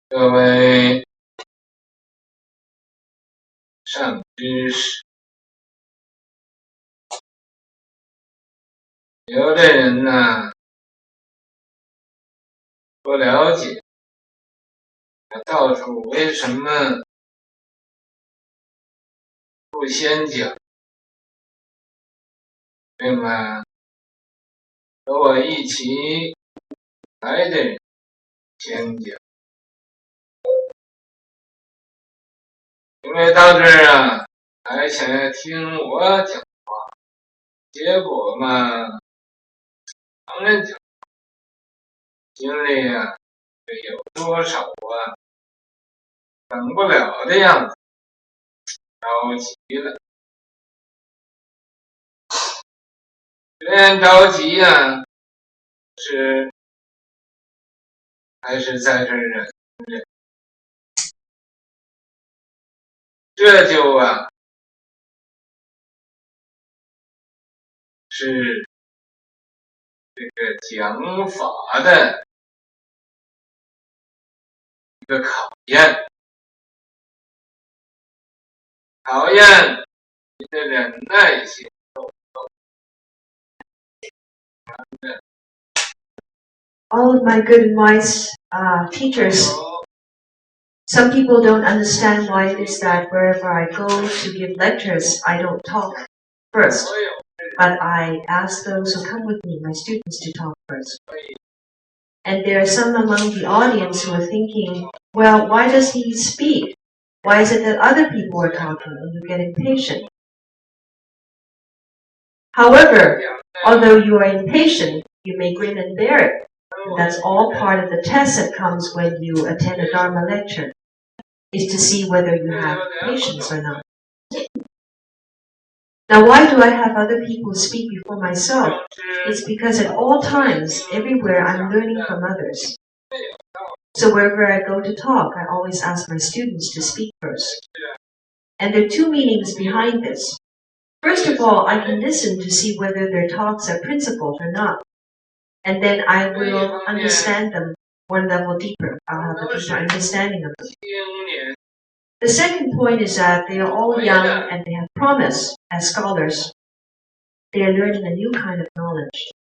各位上知识，有的人呢不了解道主为什么不先讲，那么和我一起来的人先讲，因为到这儿啊，还想要听我讲话，结果嘛，旁人讲，心里啊，有多少啊，等不了的样子，着急了。虽然着急啊，还是在这儿忍着，这就啊，是这个讲法的一个考验，考验你的忍耐性。All of my good and wise teachers, some people don't understand why it is that wherever I go to give lectures, I don't talk first, but I ask those who come with me, my students, to talk first. And there are some among the audience who are thinking, well, why does he speak? Why is it that other people are talking and you get impatient? However, although you are impatient, you may grin and bear it. That's all part of the test that comes when you attend a Dharma lecture, is to see whether you have patience or not. Now, why do I have other people speak before myself? It's because at all times, everywhere, I'm learning from others. So wherever I go to talk, I always ask my students to speak first. And there are two meanings behind this. First of all, I can listen to see whether their talks are principled or not. And then I will understand them one level deeper. I'll have a deeper understanding of them. The second point is that they are all young and they have promise as scholars. They are learning a new kind of knowledge.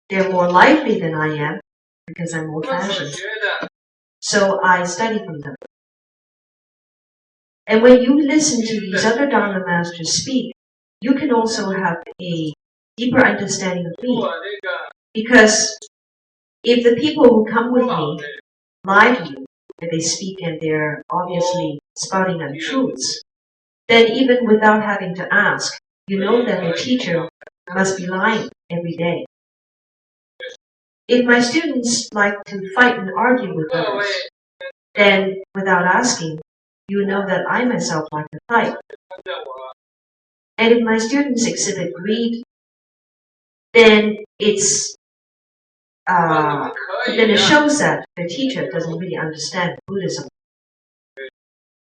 They're more lively than I am because I'm old-fashioned. So I study from them. And when you listen to these other Dharma masters speak, you can also have a deeper understanding of me. Because if the people who come with me lie to you, and they speak and they're obviously spouting untruths, then even without having to ask, you know that the teacher must be lying every day. If my students like to fight and argue with others, then without asking, you know that I myself like to fight. And if my students exhibit greed, then it shows that the teacher doesn't really understand Buddhism.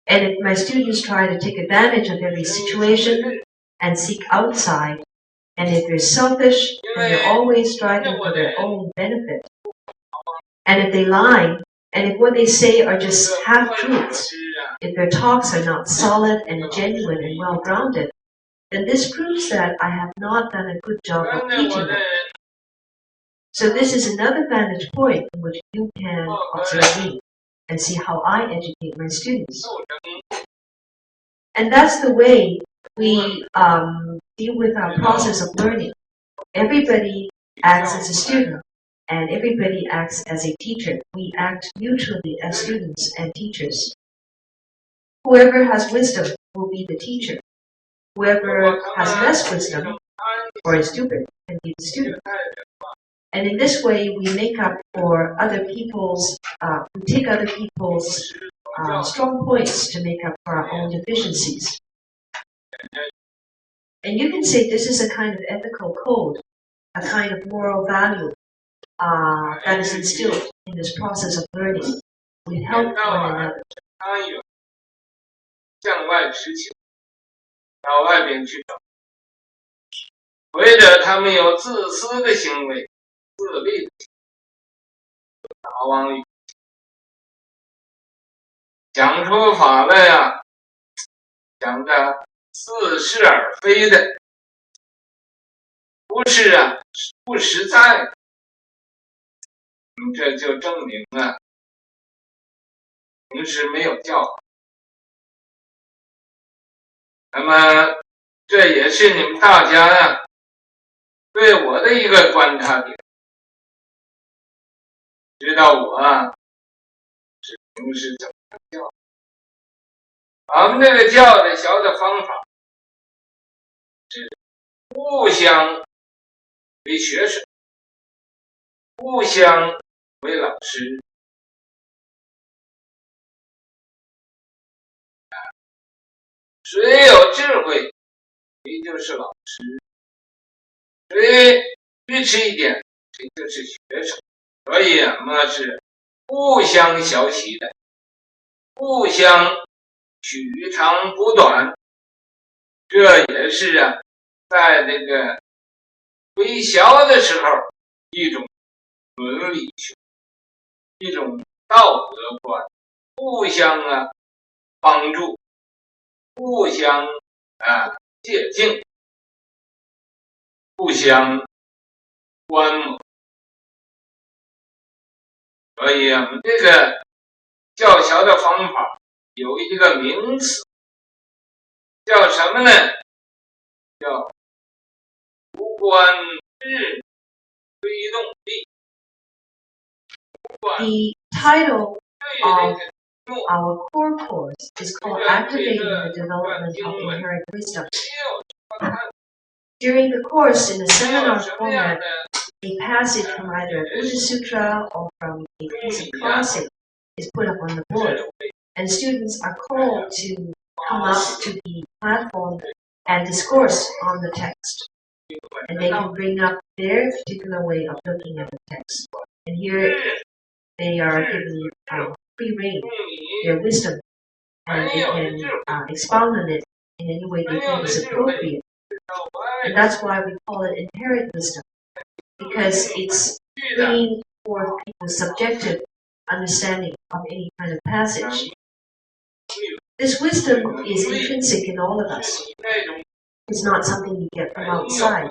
And if my students try to take advantage of every situation and seek outside, and if they're selfish, and they're always striving for their own benefit, and if they lie, and if what they say are just half-truths, if their talks are not solid and genuine and well-grounded, then this proves that I have not done a good job of teaching them. So this is another vantage point in which you can observe me and see how I educate my students. And that's the way we deal with our process of learning. Everybody acts as a student, and everybody acts as a teacher. We act mutually as students and teachers. Whoever has wisdom will be the teacher. Whoever has less wisdom or is stupid can be the student. And in this way, we make up for other people's, we take other people's strong points to make up for our own deficiencies. And you can say this is a kind of ethical code, a kind of moral value that is instilled in this process of learning. We help one another. 向外持情，到外边去找，或者他们有自私的行为、自利的行为，打往里讲出法来呀，讲的似是而非的，不是啊，不实在，这就证明了平时没有教好。那么这也是你们大家呀对我的一个观察点，知道我是平时怎么教。咱们这个教的学的方法是互相为学生，互相为老师。谁有智慧，谁就是老师；谁愚痴一点，谁就是学生。所以我们是互相学习的，互相取长补短。这也是在这个微学的时候一种伦理学，一种道德观，互相帮助。互相借鉴，互相观摩，所以我们这个教学的方法有一个名词，叫什么呢？叫无观智推动力。The title of our core course is called Activating the Development of Inherent Wisdom. During the course, in the seminar format, a passage from either a Buddha Sutra or from a piece of classic is put up on the board, and students are called to come up to the platform and discourse on the text. And they can bring up their particular way of looking at the text. And here they are given free rein, their wisdom, and they can expound on it in any way they think is appropriate. And that's why we call it inherent wisdom, because it's bringing forth people's subjective understanding of any kind of passage. This wisdom is intrinsic in all of us. It's not something you get from outside.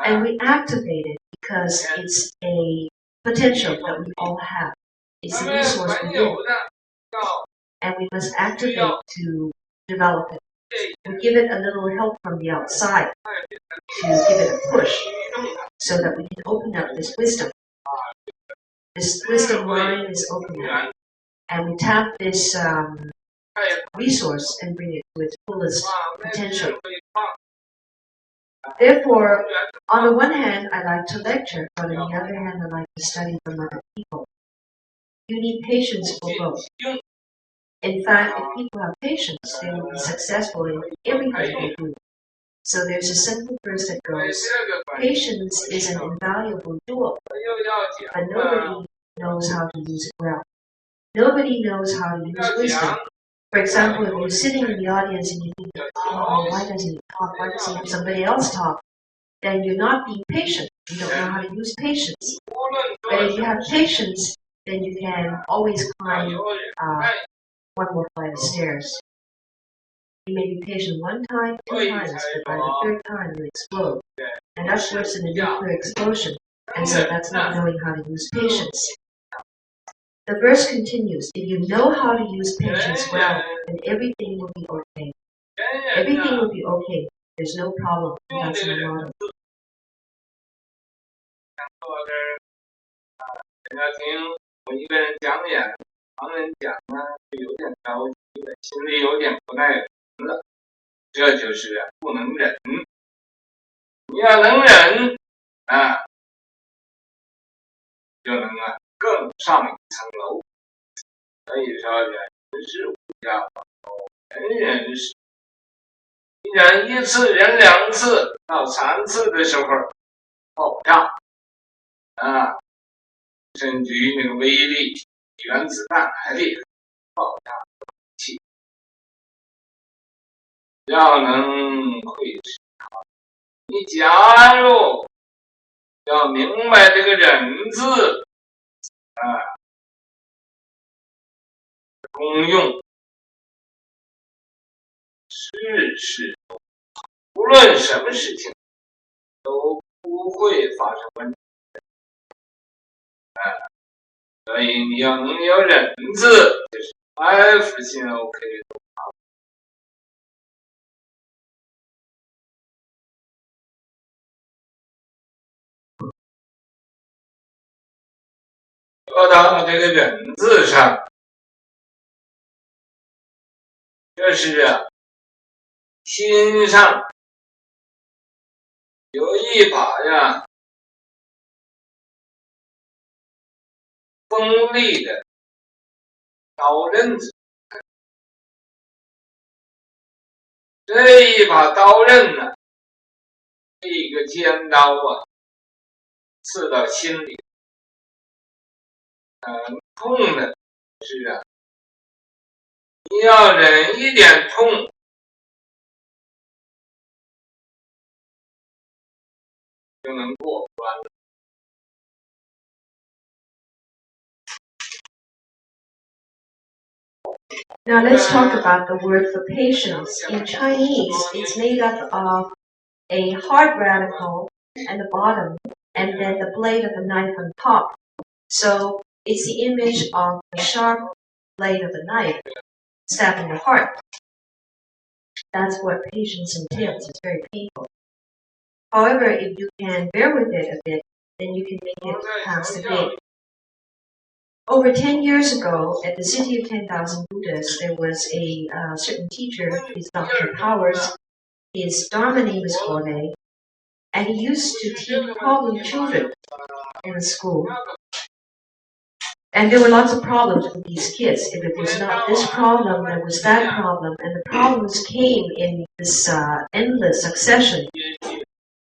And we activate it because it's a potential that we all have. It's a resource within, and we must activate to develop it. We give it a little help from the outside to give it a push so that we can open up this wisdom. This wisdom line is open up, and we tap this resource and bring it to its fullest potential. Therefore, on the one hand, I like to lecture, but on the other hand, I like to study from other people. You need patience for both. In fact, if people have patience, they will be successful in everything they do. So there's a simple verse that goes, patience is an invaluable jewel, but nobody knows how to use it well. Nobody knows how to use wisdom. For example, if you're sitting in the audience and you think, oh, why doesn't he talk? Why doesn't he have somebody else talk? Then you're not being patient. You don't know how to use patience. But if you have patience, then you can always climb one more flight of stairs. You may be patient one time, 2 times, but by the 3rd time you explode. And that's worse than a nuclear explosion. And so that's not knowing how to use patience. The verse continues, if you know how to use patience well, then everything will be okay. Everything will be okay. There's no problem. That's my motto. 人家听我一个人讲演，旁人讲呢就有点着急了，心里有点不耐烦了。这就是不能忍。你要能忍啊，就能更上一层楼。所以说忍是无价宝，人是。你忍1次，忍2次，到3次的时候爆炸啊！甚至于那个威力，原子弹还厉害，爆炸器。要能会知它，你假如要明白这个忍字功用，事事无论什么事情都不会发生问题。所以你要能有忍字，就是 F 型 OK 的。说到这个忍字上，这是心上有一把锋利的刀刃子，这一把刀刃呢，这个尖刀刺到心里，痛的是你要忍一点痛，就能过关了。Now let's talk about the word for patience. In Chinese, it's made up of a hard radical at the bottom and then the blade of a knife on top. So it's the image of a sharp blade of a knife stabbing the heart. That's what patience entails. It's very painful. However, if you can bear with it a bit, then you can make it past the gate. Over 10 years ago, at the City of 10,000 Buddhas, there was a certain teacher, his Dr. Powers. His Dharma name is Gode, and he used to teach problem children in the school. And there were lots of problems with these kids. If it was not this problem, there was that problem, and the problems came in this endless succession.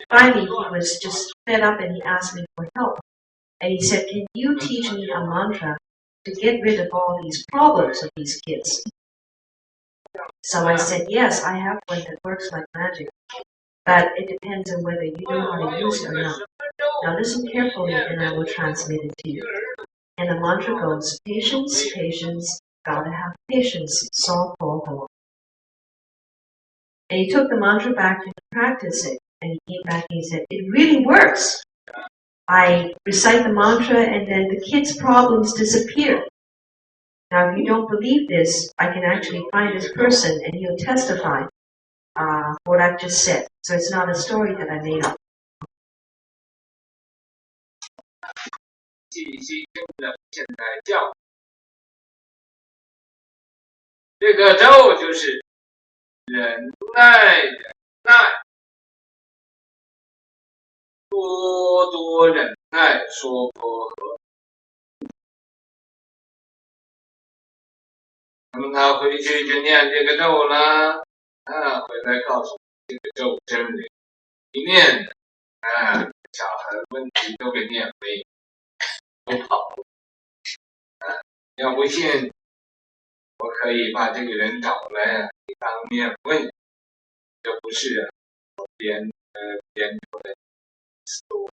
Finally, he was just fed up and he asked me for help. And he said, can you teach me a mantra to get rid of all these problems of these kids? So I said, yes, I have one that works like magic. But it depends on whether you know how to use it or not. Now listen carefully and I will transmit it to you. And the mantra goes, patience, patience, gotta have patience, so ho. And he took the mantra back to practice it. And he came back and he said, it really works. I recite the mantra and then the kids' problems disappear. Now, if you don't believe this, I can actually find this person and he'll testify what I've just said. So it's not a story that I made up. 信息中的现代教育，这个咒就是忍耐，忍耐，多多忍耐，说婆诃。那么他回去就念这个咒了，回来告诉这个咒真理，一念小孩问题都给念没，都跑了。要不信，我可以把这个人找来当面问，这不是编出来的思路。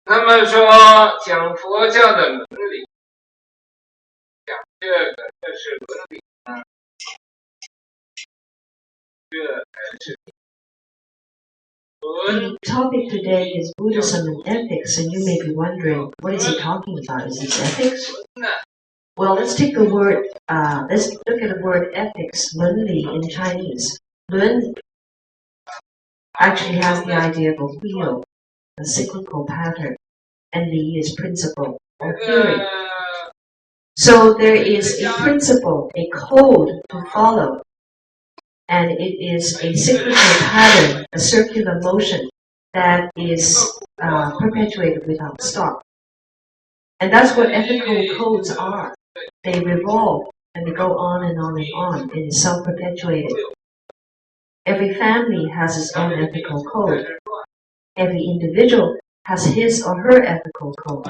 那么说，讲佛教的伦理，这是伦理啊，这才是伦。 The topic today is Buddhism and ethics, and you may be wondering, what is he talking about? Is this ethics? Well, let's take the word, let's look at the word ethics, 伦理 in Chinese. 伦 actually has the idea of a wheel, a cyclical pattern, and li is principle or theory. So there is a principle, a code to follow, and it is a cyclical pattern, a circular motion that is perpetuated without stop. And that's what ethical codes are. They revolve and they go on and on and on, and it's self-perpetuated. Every family has its own ethical code. Every individual has his or her ethical code.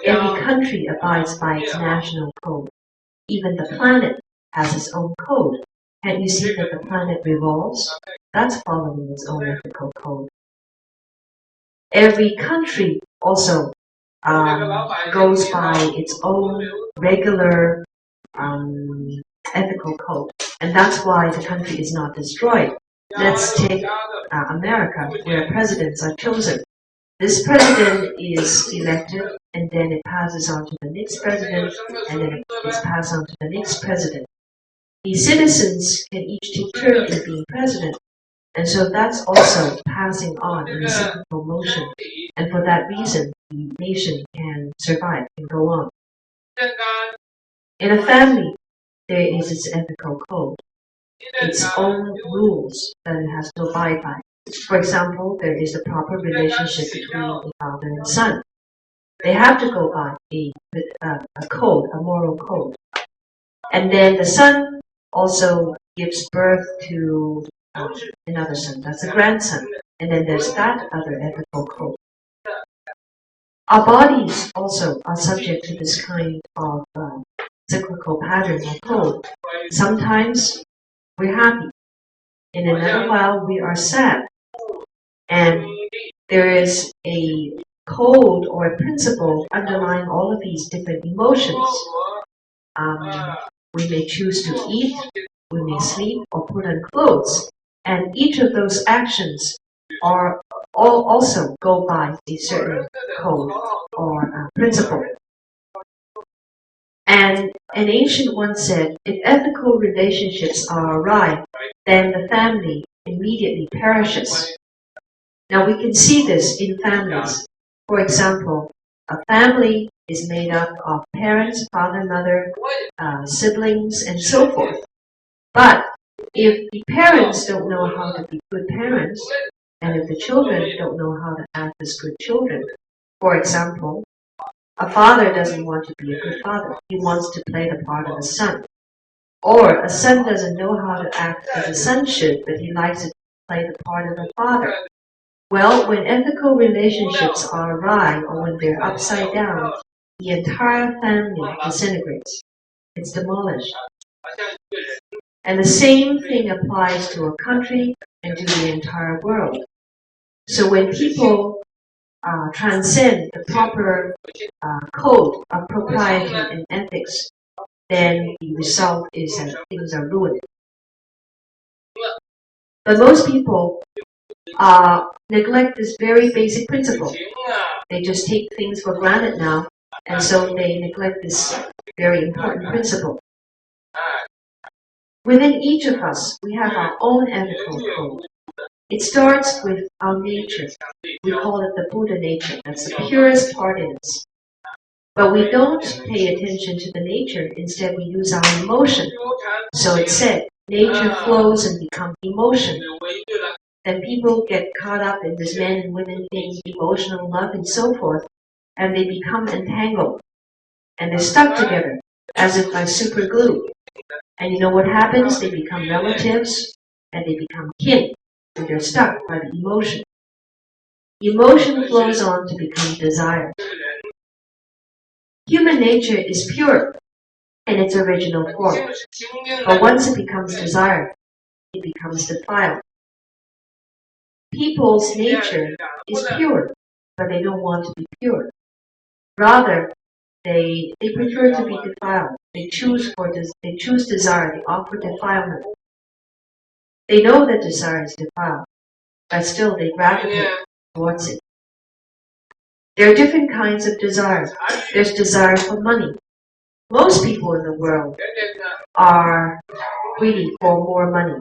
Every country abides by its national code. Even the planet has its own code. Can't you see that the planet revolves? That's following its own ethical code. Every country also goes by its own regular ethical code. And that's why the country is not destroyed. Let's take America, where presidents are chosen. This president is elected, and then it passes on to the next president, and then it's passed on to the next president. The citizens can each take turn in being president, and so that's also passing on in a cyclical motion. And for that reason, the nation can survive and go on. In a family, there is its ethical code, its own rules that it has to abide by. For example, there is the proper relationship between a father and son. They have to go by a code, a moral code. And then the son also gives birth to another son, that's a grandson. And then there's that other ethical code. Our bodies also are subject to this kind of cyclical pattern or code. Sometimes we're happy. In another while, we are sad. And there is a code or a principle underlying all of these different emotions. We may choose to eat, we may sleep, or put on clothes. And each of those actions are all also go by a certain code or principle. And an ancient one said, if ethical relationships are awry, then the family immediately perishes. Now we can see this in families. For example, a family is made up of parents, father, mother, siblings, and so forth. But if the parents don't know how to be good parents, and if the children don't know how to act as good children, for example, a father doesn't want to be a good father. He wants to play the part of a son. Or a son doesn't know how to act as a son should, but he likes to play the part of a father. Well, when ethical relationships are awry or when they're upside down, the entire family disintegrates. It's demolished. And the same thing applies to a country and to the entire world. So when people transcend the proper code of propriety and ethics, then the result is that things are ruined. But most people neglect this very basic principle. They just take things for granted now, and so they neglect this very important principle. Within each of us, we have our own ethical code. It starts with our nature. We call it the Buddha nature. That's the purest part in us. But we don't pay attention to the nature. Instead, we use our emotion. So it's said, nature flows and becomes emotion. Then people get caught up in this men and women thing, emotional love and so forth, and they become entangled. And they're stuck together, as if by super glue. And you know what happens? They become relatives, and they become kin. And they're stuck by the emotion. Emotion flows on to become desire. Human nature is pure in its original form. But once it becomes desire, it becomes defiled. People's nature is pure, but they don't want to be pure. Rather, they prefer to be defiled. They choose desire. They opt for defilement. They know that desire is defiled, but still they gravitate towards it. There are different kinds of desire. There's desire for money. Most people in the world are greedy for more money.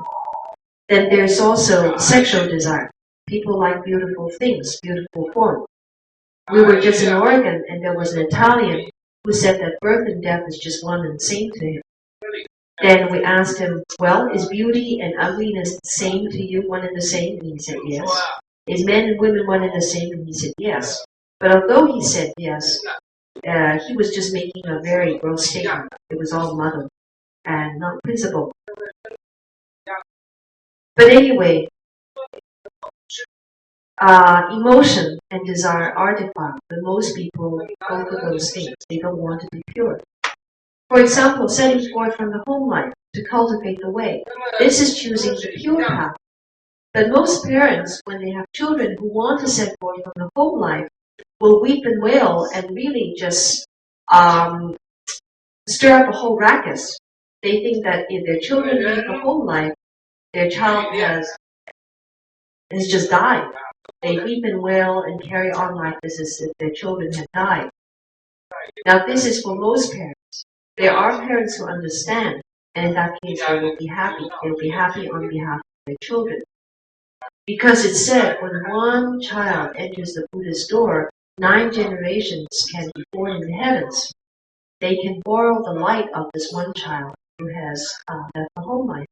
Then there's also sexual desire. People like beautiful things, beautiful form. We were just in Oregon, and there was an Italian who said that birth and death is just one and the same to him. Then we asked him, well, is beauty and ugliness the same to you, one and the same? And he said, yes. Is men and women one and the same? And he said, yes. But although he said yes, he was just making a very gross statement. It was all muddled and not principled. But anyway, emotion and desire are defiled, but most people go for those things. They don't want to be pure. For example, setting forth from the home life to cultivate the way. This is choosing the pure path. But most parents, when they have children who want to set forth from the home life, will weep and wail and really just stir up a whole ruckus. They think that if their children leave the home life, their child has just died. They weep and wail and carry on like this as if their children had died. Now this is for most parents. There are parents who understand, and in that case they will be happy. They will be happy on behalf of their children. Because it said, when one child enters the Buddha's door, 9 generations can be born in the heavens. They can borrow the light of this one child who has left the home life.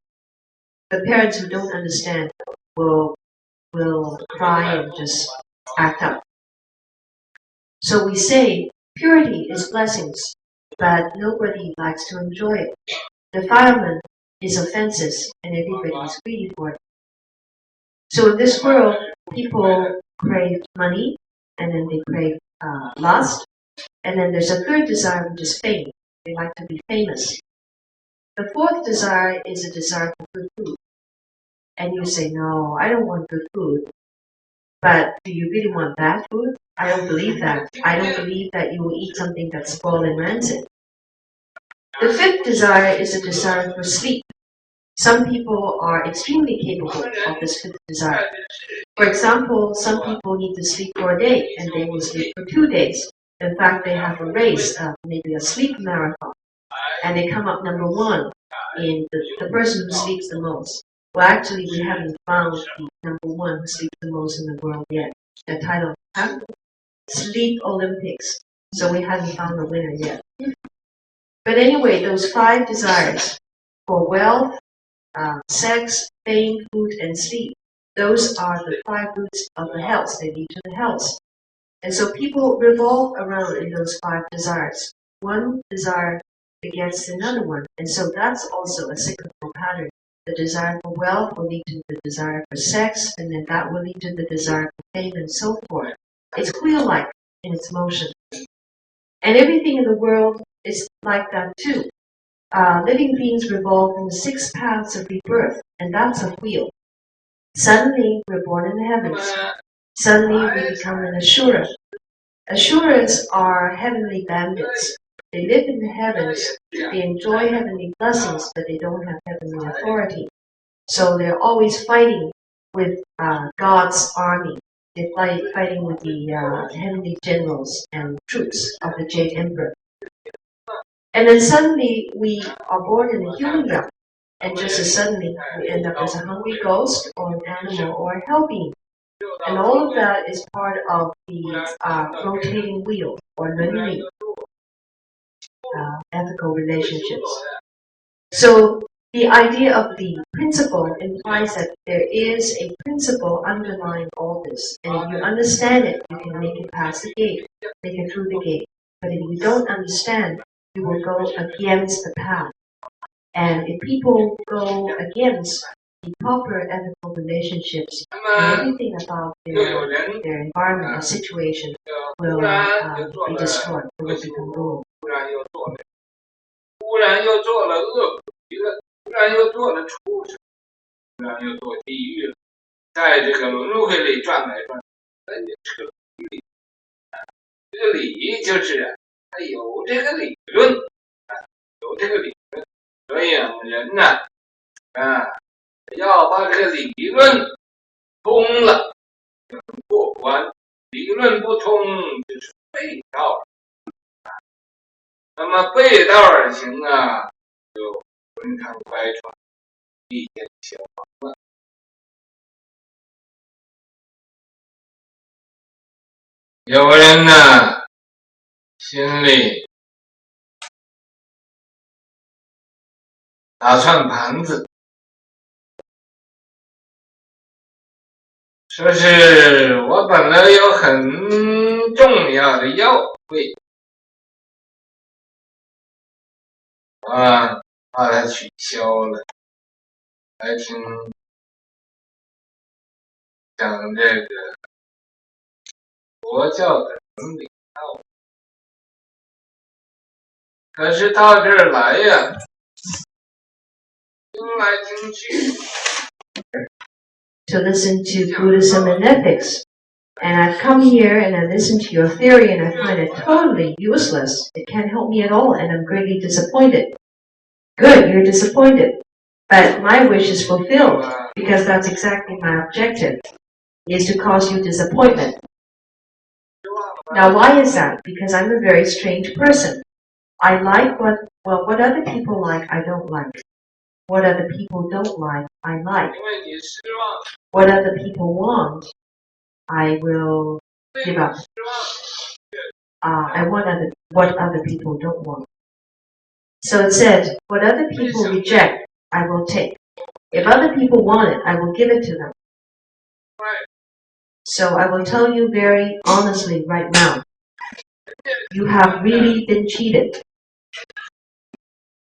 The parents who don't understand will cry and just act up. So we say, purity is blessings, but nobody likes to enjoy it. Defilement is offenses, and everybody is greedy for it. So in this world, people crave money, and then they crave lust, and then there's a third desire, which is fame. They like to be famous. The fourth desire is a desire for good food. And you say, no, I don't want good food. But do you really want bad food? I don't believe that. I don't believe that you will eat something that's spoiled and rancid. The fifth desire is a desire for sleep. Some people are extremely capable of this fifth desire. For example, some people need to sleep for a day, and they will sleep for 2 days. In fact, they have a race, maybe a sleep marathon, and they come up number 1 in the person who sleeps the most. Well, actually, we haven't found the number 1 who sleeps the most in the world yet. The title, Sleep Olympics. So we haven't found the winner yet. But anyway, those 5 desires for wealth, sex, fame, food, and sleep, those are the 5 roots of the hells. They lead to the hells. And so people revolve around in those 5 desires. One desire begets another one. And so that's also a cyclical pattern. The desire for wealth will lead to the desire for sex, and then that will lead to the desire for fame and so forth. It's wheel-like in its motion. And everything in the world is like that too. Living beings revolve in the 6 paths of rebirth, and that's a wheel. Suddenly, we're born in the heavens. Suddenly, we become an Ashura. Asuras are heavenly bandits. They live in the heavens, they enjoy heavenly blessings, but they don't have heavenly authority. So they're always fighting with God's army. They're fighting with the heavenly generals and troops of the Jade Emperor. And then suddenly we are born in the human realm. And just as suddenly we end up as a hungry ghost or an animal or a hell being. And all of that is part of the rotating wheel or伦理, ethical relationships. So the idea of the principle implies that there is a principle underlying all this. And if you understand it, you can make it past the gate, make it through the gate. But if you don't understand, you will go against the path. And if people go against the proper ethical relationships, everything about their environment or situation will be destroyed, will become ruined. 突然又做了恶鬼了，突然又做了畜生，突然又做地狱了，在这个轮回里转来转去，这个理就是它有这个理论，有这个理论，所以人呢，要把这个理论通了，过关。理论不通就是背道，那么背道而行啊，就门堂乖舛，一天消亡了。有人呢，心里打算盘子，说是我本来有很重要的要会，把它取消了，来听讲这个佛教的伦理道。可是到这儿来呀，听来听去 to listen to Buddhism and ethics. And I've come here and I listen to your theory and I find it totally useless. It can't help me at all and I'm greatly disappointed. Good, you're disappointed. But my wish is fulfilled because that's exactly my objective, is to cause you disappointment. Now why is that? Because I'm a very strange person. I like what other people like, I don't like. What other people don't like, I like. What other people want, I will give up. I want what other people don't want. So it said, what other people reject, I will take. If other people want it, I will give it to them. So I will tell you very honestly right now, you have really been cheated.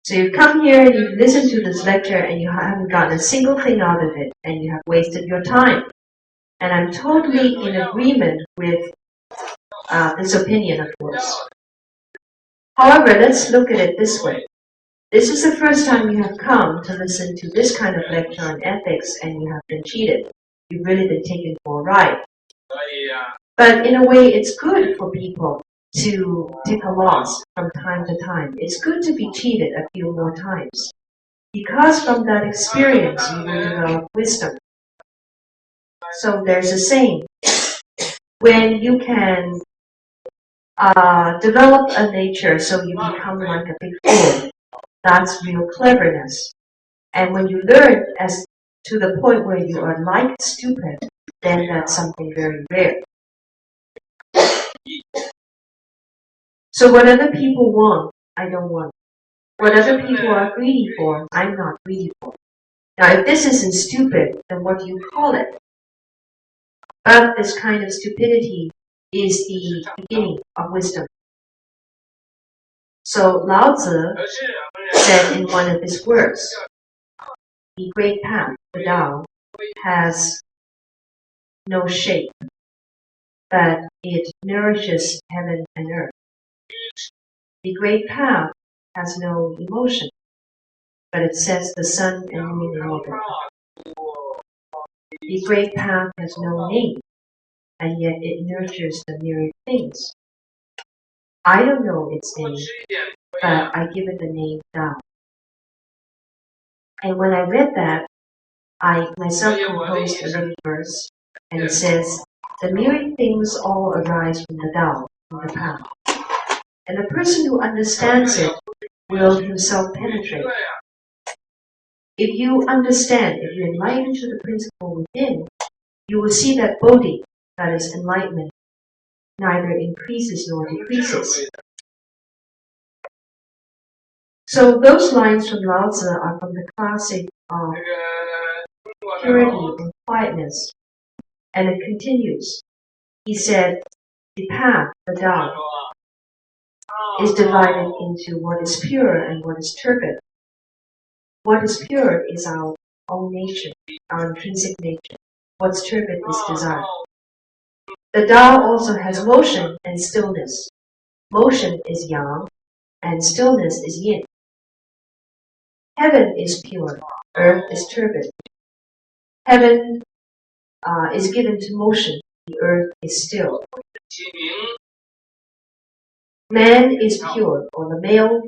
So you've come here and you've listened to this lecture and you haven't gotten a single thing out of it and you have wasted your time. And I'm totally in agreement with this opinion, of course. However, let's look at it this way. This is the first time you have come to listen to this kind of lecture on ethics and you have been cheated. You've really been taken for a ride. But in a way, it's good for people to take a loss from time to time. It's good to be cheated a few more times. Because from that experience, you will develop wisdom. So there's a saying, when you can develop a nature so you become like a big fool, that's real cleverness. And when you learn as to the point where you are like stupid, then that's something very rare. So what other people want, I don't want. What other people are greedy for, I'm not greedy for. Now if this isn't stupid, then what do you call it? But this kind of stupidity is the beginning of wisdom. So Lao Tzu said in one of his works, the great path, the Tao, has no shape, but it nourishes heaven and earth. The great path has no emotion, but it sets the sun and moon in orbit. The great path has no name, and yet it nurtures the myriad things. I don't know its name, but I give it the name Tao. And when I read that, I myself composed a little verse, and it says, the myriad things all arise from the Tao, from the path. And the person who understands it will himself penetrate. If you understand, if you enlighten to the principle within, you will see that bodhi, that is enlightenment, neither increases nor decreases. So those lines from Lao Tzu are from the classic of purity and quietness. And it continues. He said, the path, the Tao, is divided into what is pure and what is turbid. What is pure is our own nature, our intrinsic nature. What's turbid is desire. The Tao also has motion and stillness. Motion is yang, and stillness is yin. Heaven is pure, earth is turbid. Heaven is given to motion, the earth is still. Man is pure, or the male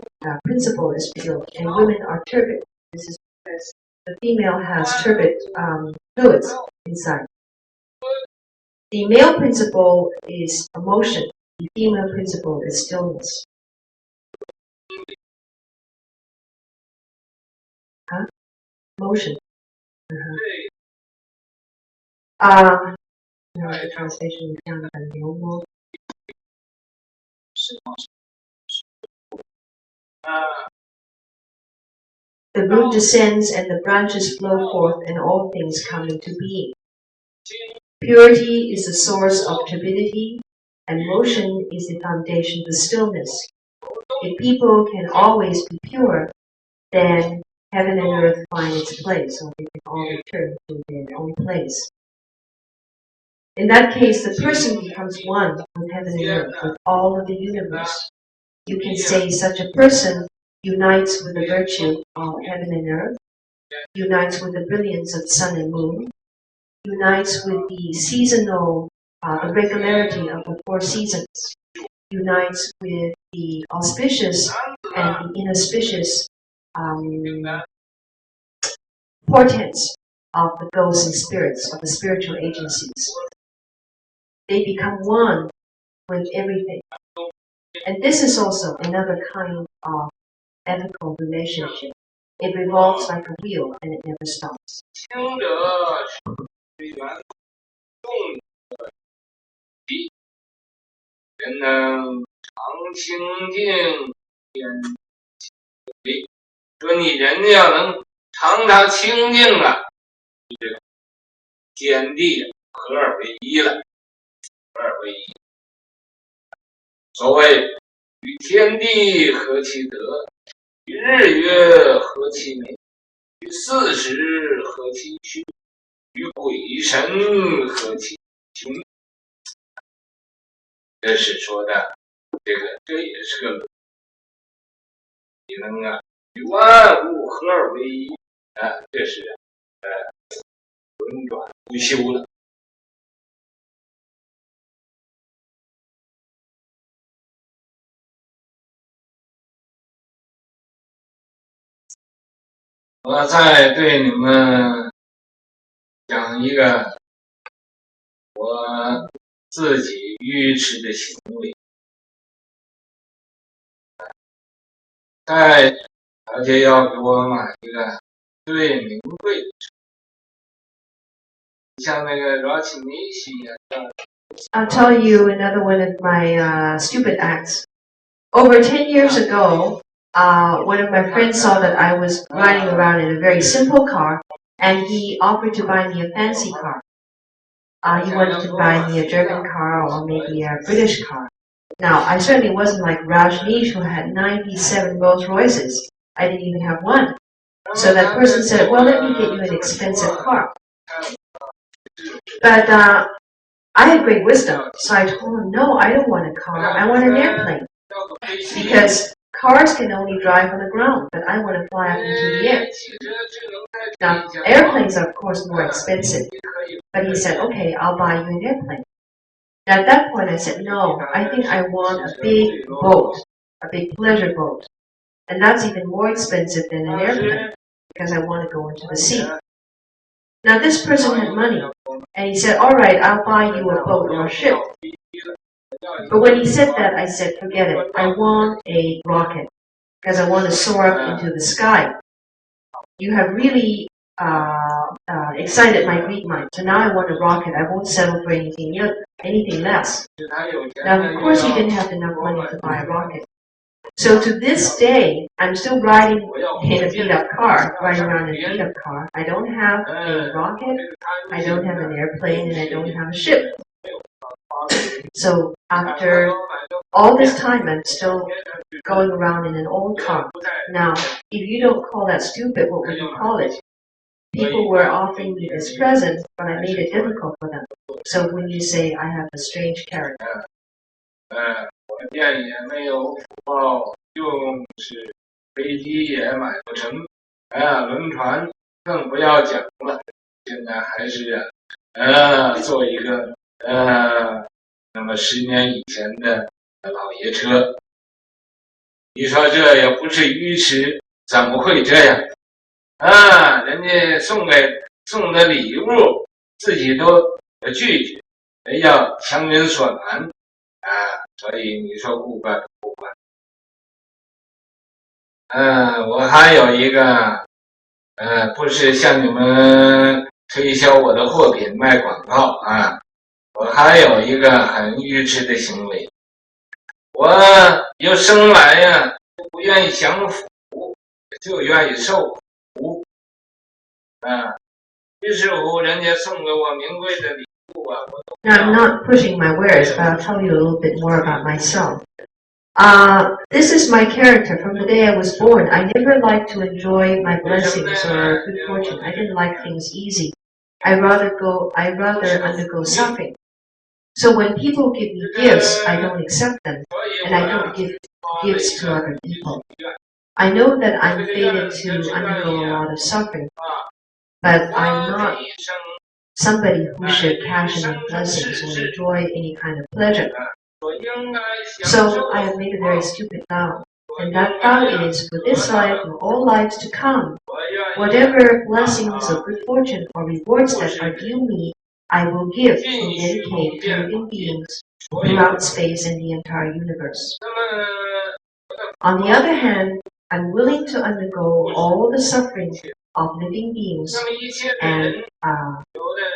principle is pure, and women are turbid. This is because the female has turbid fluids inside. The male principle is emotion. The female principle is stillness. Huh? Motion. The translation is down by the old. The root descends and the branches flow forth and all things come into being. Purity is the source of turbidity and motion is the foundation for stillness. If people can always be pure, then heaven and earth find its place, or they can all return to their own place. In that case, the person becomes one with heaven and earth, with all of the universe. You can say such a person unites with the virtue of heaven and earth, unites with the brilliance of sun and moon, unites with the seasonal, the regularity of the 4 seasons, unites with the auspicious and the inauspicious portents of the ghosts and spirits, of the spiritual agencies. They become one with everything. And this is also another kind of ethical relationship. It revolves like a wheel and it never stops.与天地合其德，与日月合其明，与四时合其虚，与鬼神合其凶。这是说的这也是个伦理，你能与万物合而为一这是轮转不休了。我再对你们讲一个我自己愚痴的行为。而且要给我买一个最名贵的车，像那个 I'll tell you another one of my stupid acts. Over 10 years ago, one of my friends saw that I was riding around in a very simple car, and he offered to buy me a fancy car. He wanted to buy me a German car or maybe a British car. Now, I certainly wasn't like Rajneesh, who had 97 Rolls Royces. I didn't even have one. So that person said, well, let me get you an expensive car. But I had great wisdom, so I told him, no, I don't want a car, I want an airplane. Because cars can only drive on the ground, but I want to fly up into the air. Now, airplanes are of course more expensive, but he said, okay, I'll buy you an airplane. Now, at that point I said, no, I think I want a big boat, a big pleasure boat. And that's even more expensive than an airplane, because I want to go into the sea. Now, this person had money, and he said, all right, I'll buy you a boat or a ship. But when he said that, I said, forget it. I want a rocket, because I want to soar up into the sky. You have really excited my Greek mind. So now I want a rocket. I won't settle for anything less. Now, of course, he didn't have enough money to buy a rocket. So to this day, I'm still riding in a beat-up car, riding around in a beat-up car. I don't have a rocket, I don't have an airplane, and I don't have a ship. So after all this time, I'm still going around in an old car. Now, if you don't call that stupid, what would you call it? People were offering me this present, but I made it difficult for them. So when you say I have a strange character. 我店也没有福报，就是飞机也买不成，轮船更不要讲了。现在还是做一个那么10年以前的老爷车。你说这也不是愚痴，怎么会这样？啊，人家送的礼物，自己都拒绝，要强人所难啊，所以你说古怪不古怪？我还有一个，不是向你们推销我的货品卖广告啊，我还有一个很愚痴的行为，我又生来呀，不愿意享福，就愿意受苦啊。于是乎，人家送给我名贵的礼物啊，我都 Now, I'm not pushing my wares, but I'll tell you a little bit more about myself. This is my character. From the day I was born, I never liked to enjoy my blessings or good fortune. I didn't like things easy. I rather undergo suffering. So when people give me gifts, I don't accept them, and I don't give gifts to other people. I know that I'm fated to undergo a lot of suffering, but I'm not somebody who should cash in on blessings or enjoy any kind of pleasure. So I have made a very stupid vow, and that vow is, for this life and all lives to come, whatever blessings or good fortune or rewards that are due me, I will give and dedicate to living beings throughout space and the entire universe. On the other hand, I'm willing to undergo all the suffering of living beings and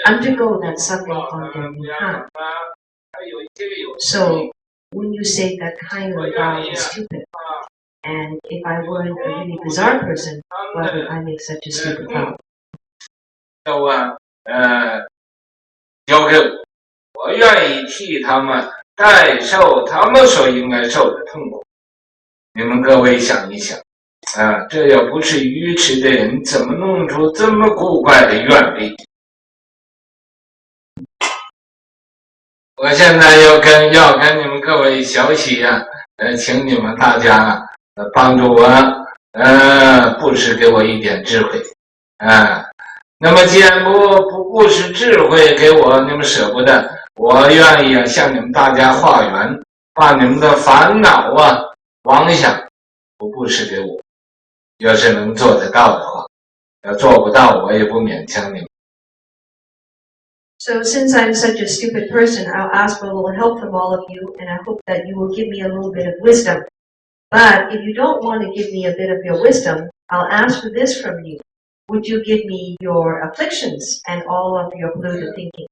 undergo that suffering on their behalf. So, when you say that kind of vow is stupid, and if I weren't a really bizarre person, why would I make such a stupid vow? 交给我愿意替他们代受他们所应该受的痛苦。你们各位想一想啊，这要不是愚痴的人，怎么弄出这么古怪的愿力？我现在要跟你们各位学习啊，请你们大家帮助我，布施给我一点智慧啊。那么既然不布施智慧给我，你们舍不得，我愿意向你们大家化缘，把你们的烦恼妄想不布施给我。要是能做得到的话，要做不到，我也不勉强你们。So since I'm such a stupid person, I'll ask for a little help from all of you, and I hope that you will give me a little bit of wisdom. But if you don't want to give me a bit of your wisdom, I'll ask for this from you. Would you give me your afflictions and all of your polluted thinking?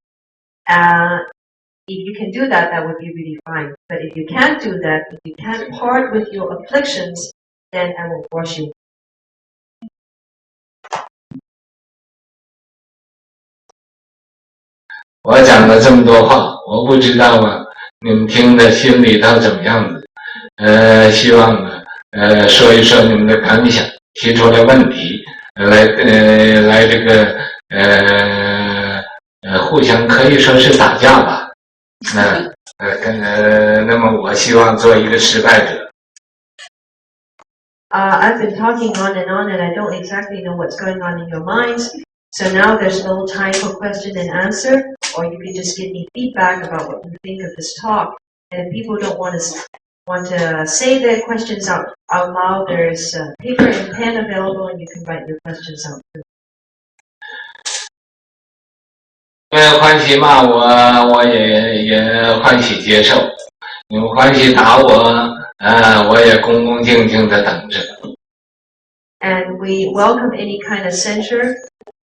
If you can do that, that would be really fine. But if you can't do that, if you can't part with your afflictions, then I will force you. 我讲了这么多话，我不知道你们听的心里头怎么样子？希望说一说你们的感想，提出来问题，来这个互相可以说是打架吧。那么我希望做一个失败者。I've been talking on, and I don't exactly know what's going on in your minds. So now there's no time for question and answer, or you can just give me feedback about what you think of this talk. And if people don't want to say their questions out loud, there's paper and pen available, and you can write your questions out too. 欢喜骂我也欢喜接受，你们欢喜打我也恭恭敬敬的等着。And we welcome any kind of censure.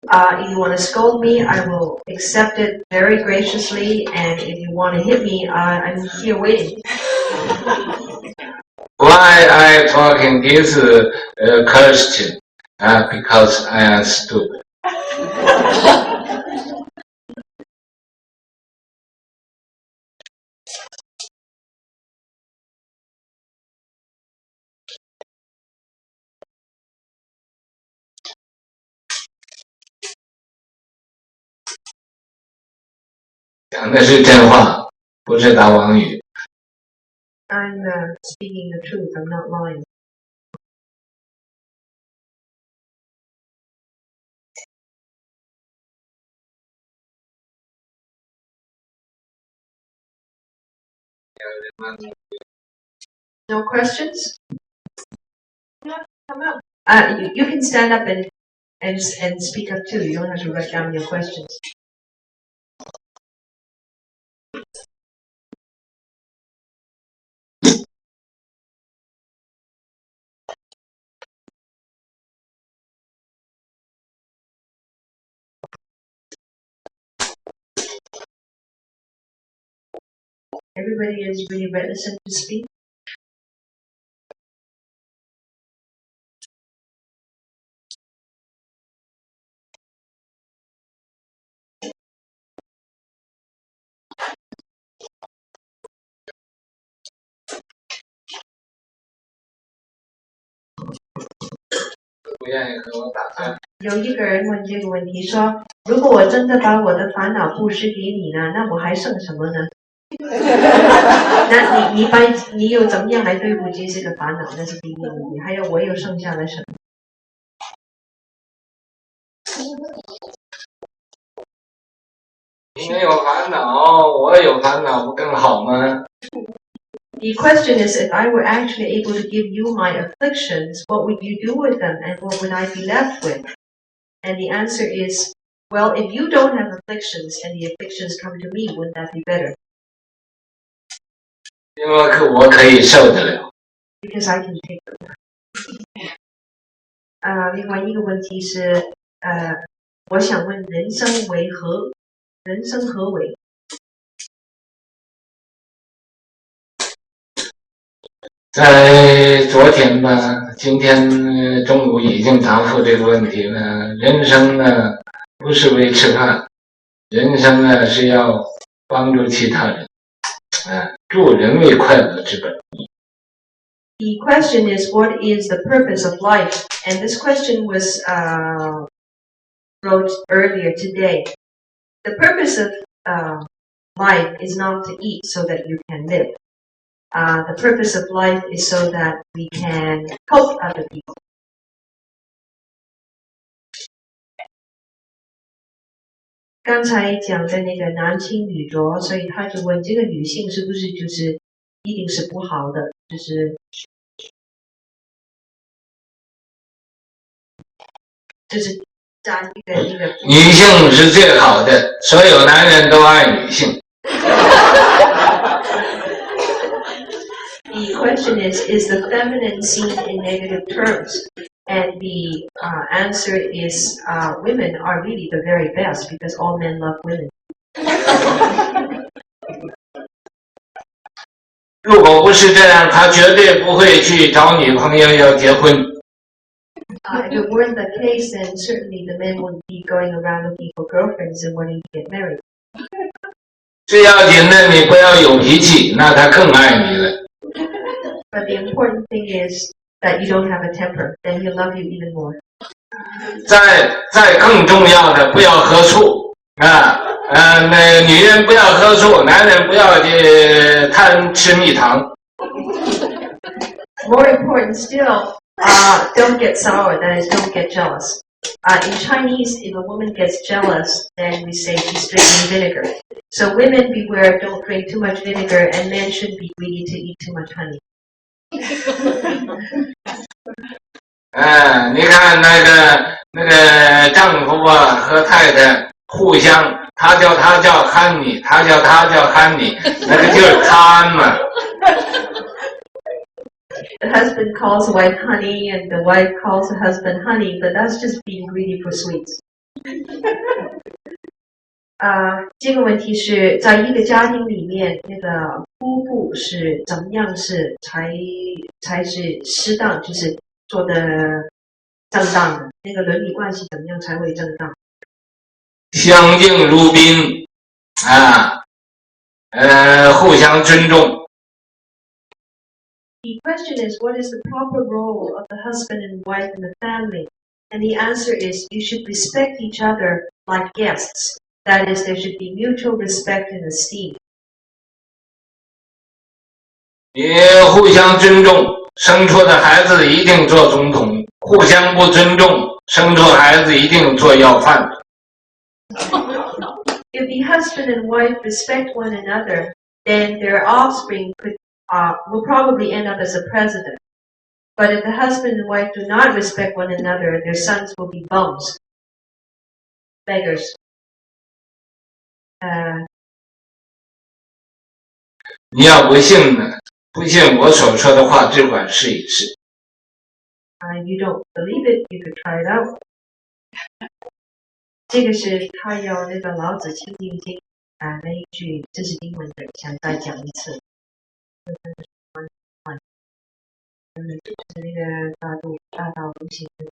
If you want to scold me, I will accept it very graciously. And if you want to hit me, I'm here waiting. Why I talking this question? Because I am stupid. 讲的是真话，不是打妄语。I'm speaking the truth. I'm not lying. No questions? Come up. You can stand up and speak up too. You don't have to write down your questions. Everybody is really reticent to speak.有一个人问这个问题说：“如果我真的把我的烦恼布施给你呢，那我还剩什么呢？”那你有怎么样来对付这个烦恼？那是第一个问题。还有我有剩下的什么？你没有烦恼，我有烦恼，不更好吗？ The question is, if I were actually able to give you my afflictions, what would you do with them, and what would I be left with? And the answer is, well, if you don't have afflictions and the afflictions come to me, wouldn't that be better? 因为我可以受得了。Because I can take them. 另外一个问题是，我想问人生为何？人生何为？在昨天吧，今天中午已经答复这个问题了。人生呢，不是为吃饭，人生呢是要帮助其他人，助人为快乐之本。The question is, what is the purpose of life? And this question was wrote earlier today. The purpose of life is not to eat so that you can live. The purpose of life is so that we can help other people. 刚才讲的那个男轻女浊，所以他就问这个女性是不是就是一定是不好的，就是加那个女性是最好的，所有男人都爱女性。The question is the feminine seen in negative terms? And the answer is, women are really the very best because all men love women. 如果不是这样，他绝对不会去找女朋友要结婚。If it weren't the case, then certainly the men wouldn't be going around looking for girlfriends and wanting to get married. 最要紧的，你不要有脾气，那他更爱你了。But the important thing is that you don't have a temper, then he'll love you even more. 再更重要的，不要喝醋那女人不要喝醋，男人不要贪吃蜜糖。More important still, don't get sour, that is, don't get jealous. In Chinese, if a woman gets jealous, then we say she's drinking vinegar. So women beware, don't drink too much vinegar, and men shouldn't be greedy to eat too much honey. 你看那个丈夫和太太互相，他叫honey，他叫honey，那个就是贪嘛。The husband calls the wife honey, and the wife calls the husband honey, but that's just being greedy for sweets. 这个问题是在一个家庭里面，那个夫妇是怎么样才是适当，就是做的正当的，那个伦理关系怎么样才会正当？相敬如宾互相尊重。The question is, what is the proper role of the husband and wife in the family? And the answer is, you should respect each other like guests. That is, there should be mutual respect and esteem. 也互相尊重，生出的孩子一定做总统；互相不尊重，生出孩子一定做要饭的。If the husband and wife respect one another, then their offspring will probably end up as a president. But if the husband and wife do not respect one another, their sons will be bums, beggars. 你要不信呢？不信我所说的话，只管试一试。You don't believe it, you could try it out. 这个是他要那个老子清净经那一句，这是英文的，想再讲一次。就是那个大道无形的。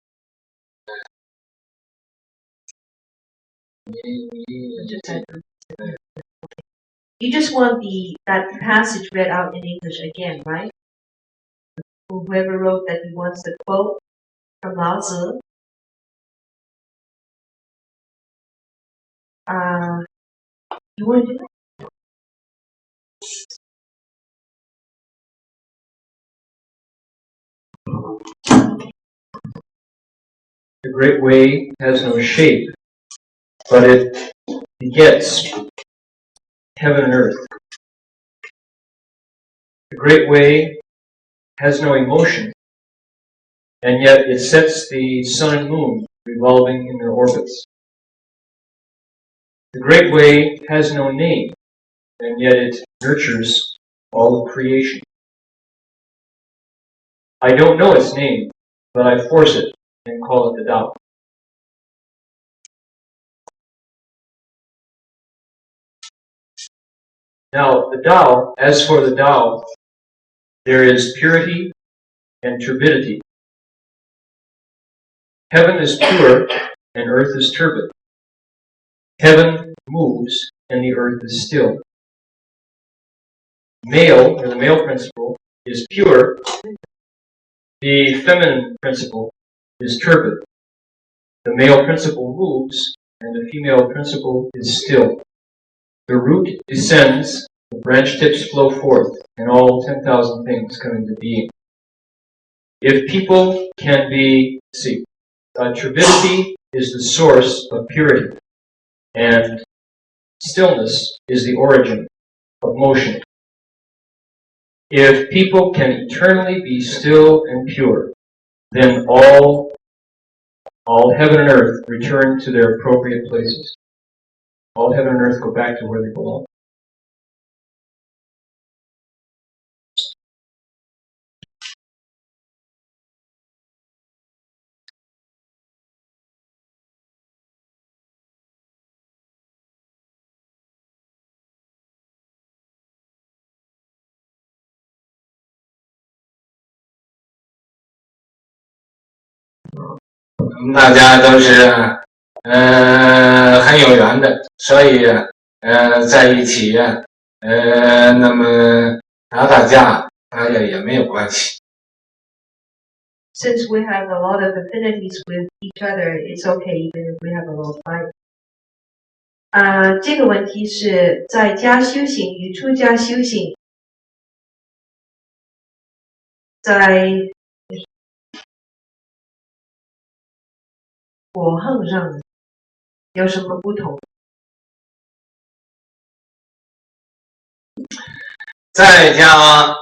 You just want that passage read out in English again, right? Whoever wrote that he wants the quote from Lao Tzu. You want to do it? The great way has no shape, but it begets heaven and earth. The great way has no emotion, and yet it sets the sun and moon revolving in their orbits. The great way has no name, and yet it nurtures all of creation. I don't know its name, but I force it and call it the Tao. Now, the Tao, as for the Tao, there is purity and turbidity. Heaven is pure and earth is turbid. Heaven moves and the earth is still. Male, or the male principle, is pure. The feminine principle is turbid. The male principle moves and the female principle is still. The root descends, the branch tips flow forth, and all 10,000 things come into being. If people can be, turbidity is the source of purity, and stillness is the origin of motion. If people can eternally be still and pure, then all heaven and earth return to their appropriate places. All heaven and earth go back to where they belong.大家都是很有缘的，所以在一起那么打架也没有关系。Since we have a lot of affinities with each other, it's okay even if we have a lot of fight. 这个问题是在家修行与出家修行，在果行上有什么不同？在家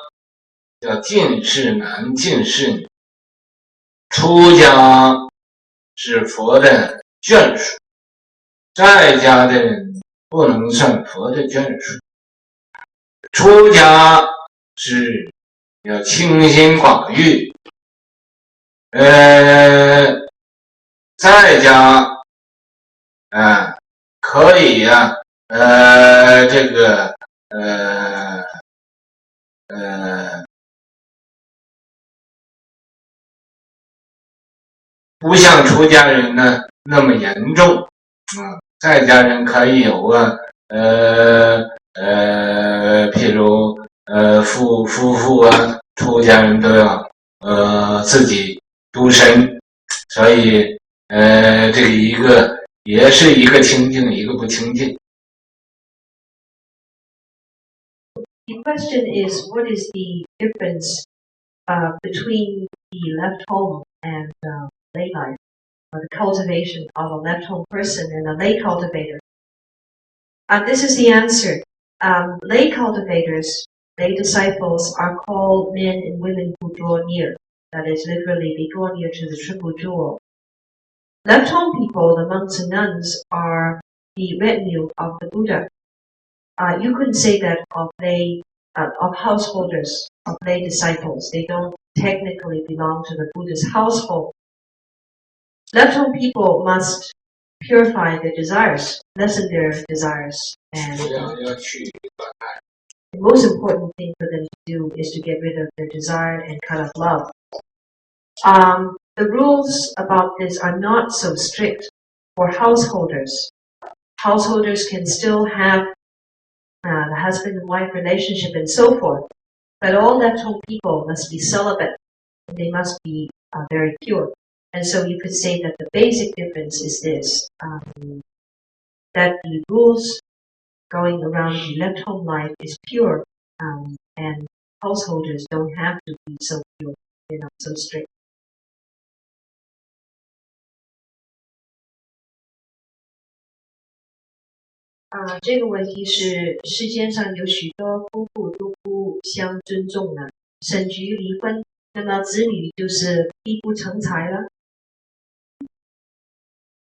叫进士男，进士女，出家是佛的眷属，在家的人不能算佛的眷属。出家是要清心寡欲，在家可以这个不像出家人呢那么严重在家人可以有譬如夫妇出家人都要自己独身，所以这个一个也是一个清净，一个不清净。The question is, what is the difference between the left home and lay life, or the cultivation of a left home person and a lay cultivator? This is the answer. Lay cultivators, lay disciples are called men and women who draw near. that is literally they draw near to the triple jewel. Left-home people, the monks and nuns, are the retinue of the Buddha. You couldn't say that of householders, of lay disciples. They don't technically belong to the Buddha's household. Left-home people must purify their desires, lessen their desires, and the most important thing for them to do is to get rid of their desire and cut off love. The rules about this are not so strict for householders. Householders can still have the husband and wife relationship and so forth, but all left-home people must be celibate. They must be very pure. And so you could say that the basic difference is this, that the rules going around the left-home life is pure, and householders don't have to be so pure. They're not so strict. 这个问题是世间上有许多夫妇都不相尊重了，审局离婚，那么子女就是逼不成才了。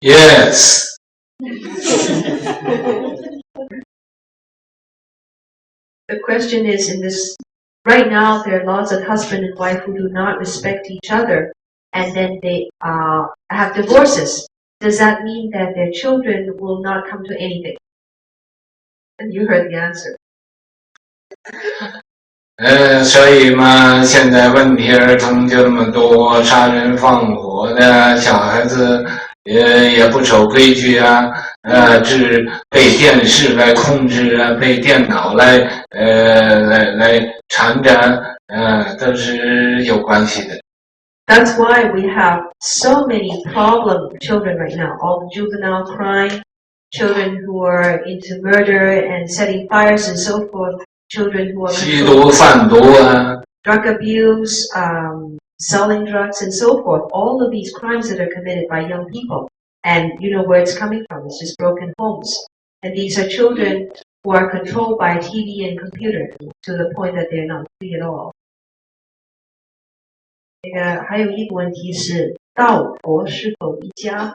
Yes. The question is, in this right now, there are lots of husband and wife who do not respect each other, and then they have divorces. Does that mean that their children will not come to anything? And you heard the answer. 所以嘛，现在问题儿童就那么多，杀人放火的小孩子也不守规矩啊，是被电视来控制啊，被电脑来缠着，都是有关系的。That's why we have so many problem children right now. All the juvenile crime, children who are into murder and setting fires and so forth, children who are 吸毒贩毒啊 drug abuse, selling drugs and so forth. All of these crimes that are committed by young people. And you know where it's coming from. It's just broken homes. And these are children who are controlled by TV and computer to the point that they're not free at all. 还有一个问题是，道佛是否一家？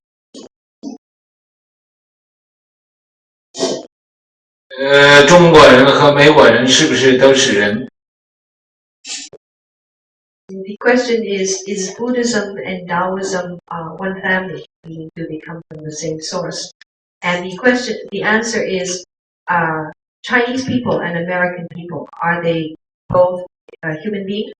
中国人和美国人是不是都是人？ The question is Buddhism and Taoism one family? Meaning, do they come from the same source? And the answer is, Chinese people and American people, are they both human beings?